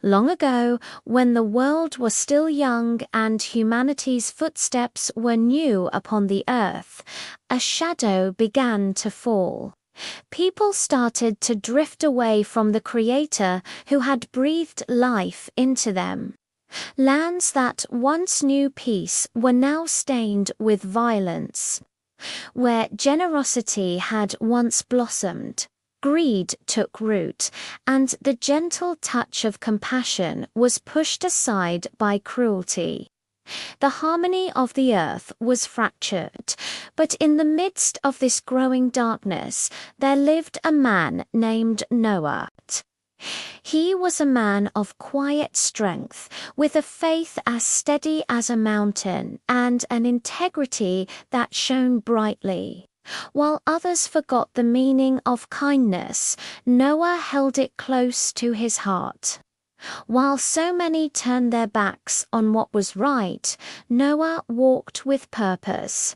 Long ago, when the world was still young and humanity's footsteps were new upon the earth, a shadow began to fall. People started to drift away from the Creator who had breathed life into them. Lands that once knew peace were now stained with violence. Where generosity had once blossomed, greed took root, and the gentle touch of compassion was pushed aside by cruelty. The harmony of the earth was fractured, but in the midst of this growing darkness there lived a man named Noah. He was a man of quiet strength, with a faith as steady as a mountain and an integrity that shone brightly. While others forgot the meaning of kindness, Noah held it close to his heart. While so many turned their backs on what was right, Noah walked with purpose.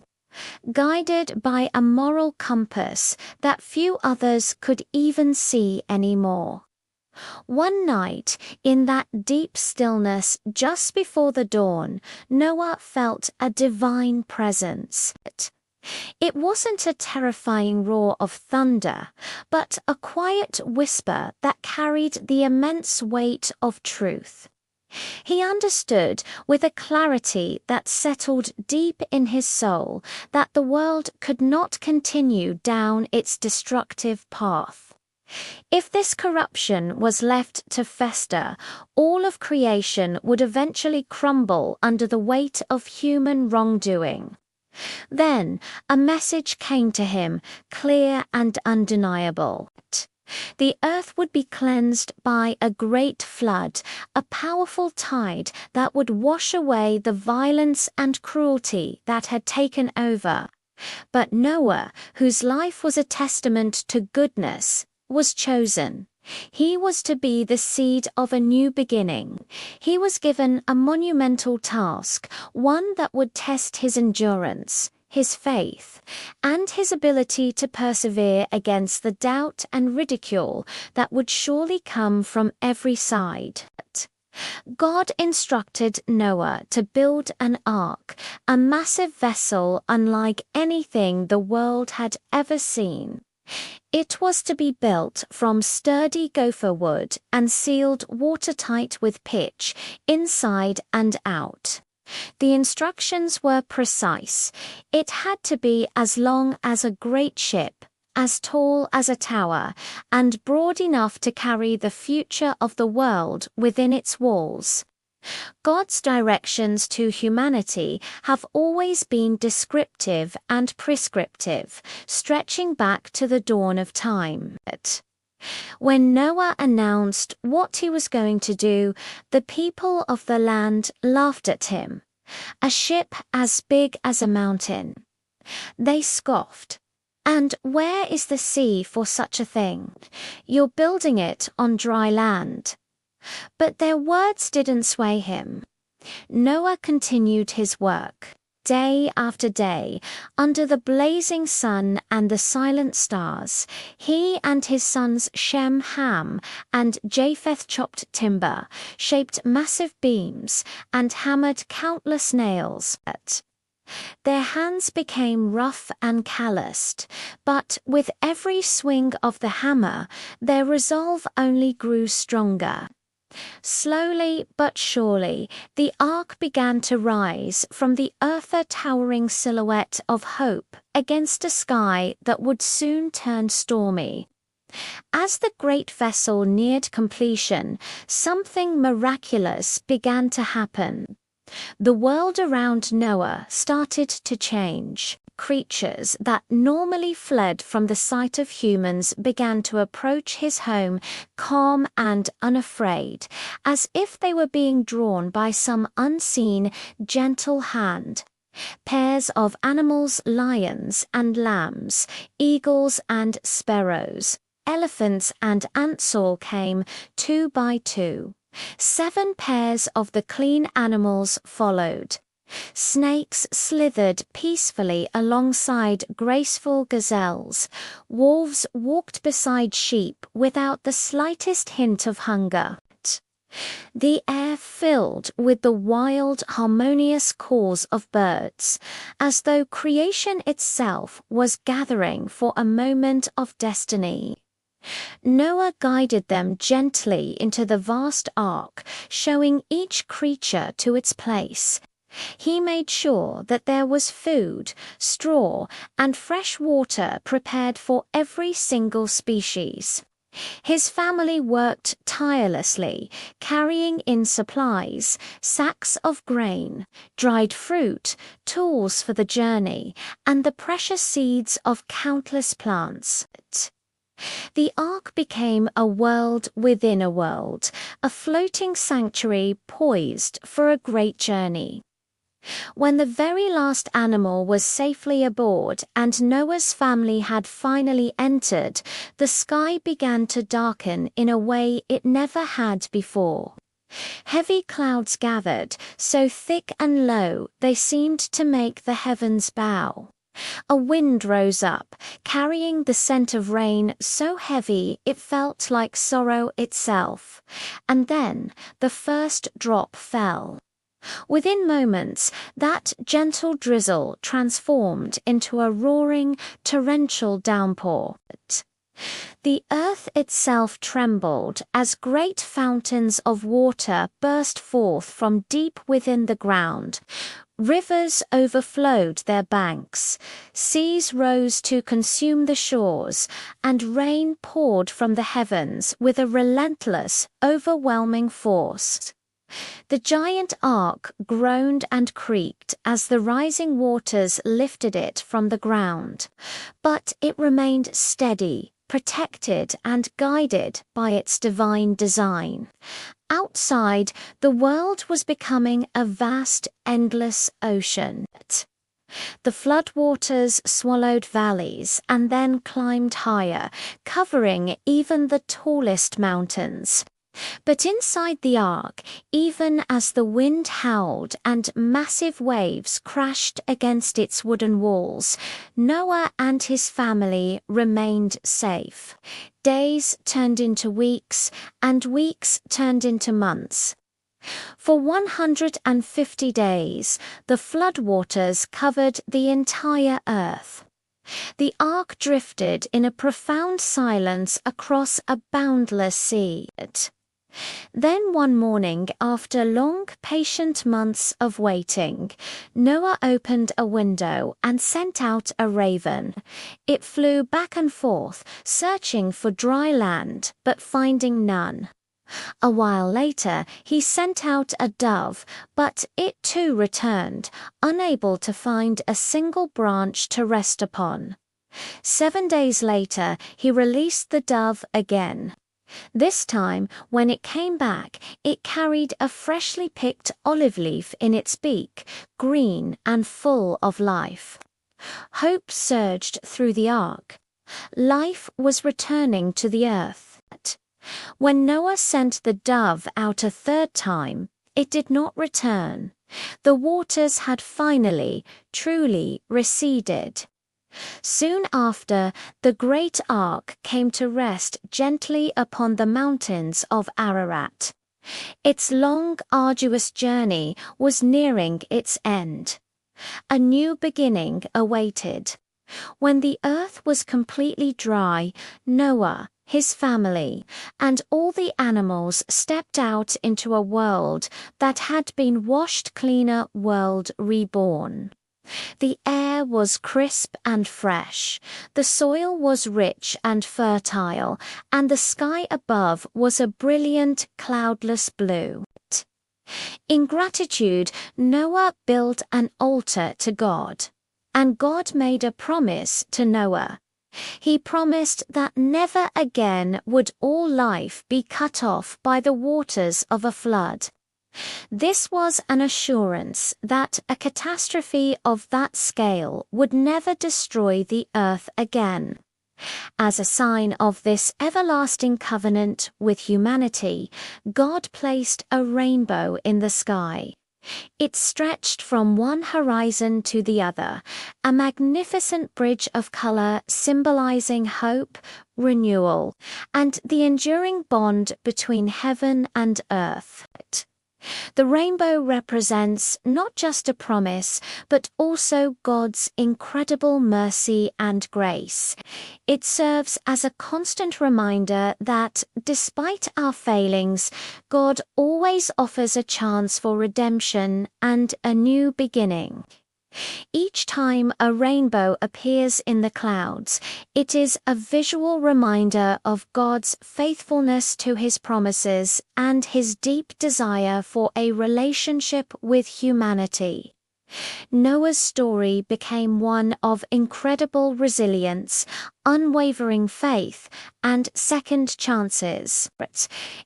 Guided by a moral compass that few others could even see anymore. One night, in that deep stillness just before the dawn, Noah felt a divine presence. It wasn't a terrifying roar of thunder, but a quiet whisper that carried the immense weight of truth. He understood with a clarity that settled deep in his soul that the world could not continue down its destructive path. If this corruption was left to fester, all of creation would eventually crumble under the weight of human wrongdoing. Then a message came to him, clear and undeniable. The earth would be cleansed by a great flood, a powerful tide that would wash away the violence and cruelty that had taken over. But Noah, whose life was a testament to goodness, was chosen. He was to be the seed of a new beginning. He was given a monumental task, one that would test his endurance, his faith, and his ability to persevere against the doubt and ridicule that would surely come from every side. God instructed Noah to build an ark, a massive vessel unlike anything the world had ever seen. It was to be built from sturdy gopher wood and sealed watertight with pitch, inside and out. The instructions were precise. It had to be as long as a great ship, as tall as a tower, and broad enough to carry the future of the world within its walls. God's directions to humanity have always been descriptive and prescriptive, stretching back to the dawn of time. When Noah announced what he was going to do, the people of the land laughed at him. A ship as big as a mountain. They scoffed. And where is the sea for such a thing? You're building it on dry land. But their words didn't sway him. Noah continued his work, day after day, under the blazing sun and the silent stars. He and his sons Shem, Ham, and Japheth chopped timber, shaped massive beams, and hammered countless nails. Their hands became rough and calloused, but with every swing of the hammer, their resolve only grew stronger. Slowly but surely, the ark began to rise from the earth-towering silhouette of hope against a sky that would soon turn stormy. As the great vessel neared completion, something miraculous began to happen. The world around Noah started to change. Creatures that normally fled from the sight of humans began to approach his home, calm and unafraid, as if they were being drawn by some unseen, gentle hand. Pairs of animals, lions and lambs, eagles and sparrows, elephants and ants all came, 2 by 2. 7 pairs of the clean animals followed. Snakes slithered peacefully alongside graceful gazelles. Wolves walked beside sheep without the slightest hint of hunger. The air filled with the wild, harmonious calls of birds, as though creation itself was gathering for a moment of destiny. Noah guided them gently into the vast ark, showing each creature to its place. He made sure that there was food, straw, and fresh water prepared for every single species. His family worked tirelessly, carrying in supplies, sacks of grain, dried fruit, tools for the journey, and the precious seeds of countless plants. The ark became a world within a world, a floating sanctuary poised for a great journey. When the very last animal was safely aboard and Noah's family had finally entered, the sky began to darken in a way it never had before. Heavy clouds gathered, so thick and low they seemed to make the heavens bow. A wind rose up, carrying the scent of rain so heavy it felt like sorrow itself. And then the first drop fell. Within moments, that gentle drizzle transformed into a roaring, torrential downpour. The earth itself trembled as great fountains of water burst forth from deep within the ground. Rivers overflowed their banks, seas rose to consume the shores, and rain poured from the heavens with a relentless, overwhelming force. The giant ark groaned and creaked as the rising waters lifted it from the ground, but it remained steady, protected and guided by its divine design. Outside, the world was becoming a vast, endless ocean. The floodwaters swallowed valleys and then climbed higher, covering even the tallest mountains. But inside the ark, even as the wind howled and massive waves crashed against its wooden walls, Noah and his family remained safe. Days turned into weeks, and weeks turned into months. For 150 days, the floodwaters covered the entire earth. The ark drifted in a profound silence across a boundless sea. Then one morning, after long, patient months of waiting, Noah opened a window and sent out a raven. It flew back and forth, searching for dry land, but finding none. A while later, he sent out a dove, but it too returned, unable to find a single branch to rest upon. 7 days later, he released the dove again. This time, when it came back, it carried a freshly picked olive leaf in its beak, green and full of life. Hope surged through the ark. Life was returning to the earth. When Noah sent the dove out a third time, it did not return. The waters had finally, truly receded. Soon after, the great ark came to rest gently upon the mountains of Ararat. Its long, arduous journey was nearing its end. A new beginning awaited. When the earth was completely dry, Noah, his family, and all the animals stepped out into a world that had been washed cleaner, world reborn. The air was crisp and fresh, the soil was rich and fertile, and the sky above was a brilliant, cloudless blue. In gratitude, Noah built an altar to God, and God made a promise to Noah. He promised that never again would all life be cut off by the waters of a flood. This was an assurance that a catastrophe of that scale would never destroy the earth again. As a sign of this everlasting covenant with humanity, God placed a rainbow in the sky. It stretched from one horizon to the other, a magnificent bridge of color symbolizing hope, renewal, and the enduring bond between heaven and earth. The rainbow represents not just a promise, but also God's incredible mercy and grace. It serves as a constant reminder that, despite our failings, God always offers a chance for redemption and a new beginning. Each time a rainbow appears in the clouds, it is a visual reminder of God's faithfulness to His promises and His deep desire for a relationship with humanity. Noah's story became one of incredible resilience, unwavering faith, and second chances.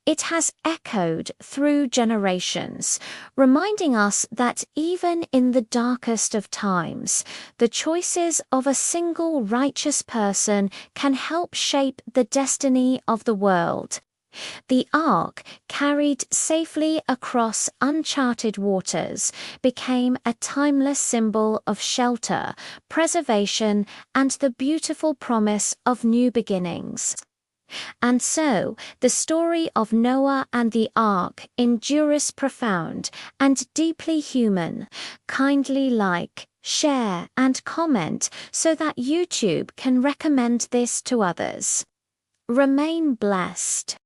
It has echoed through generations, reminding us that even in the darkest of times, the choices of a single righteous person can help shape the destiny of the world. The ark, carried safely across uncharted waters, became a timeless symbol of shelter, preservation, and the beautiful promise of new beginnings. And so, the story of Noah and the ark endures profound and deeply human. Kindly like, share, and comment so that YouTube can recommend this to others. Remain blessed.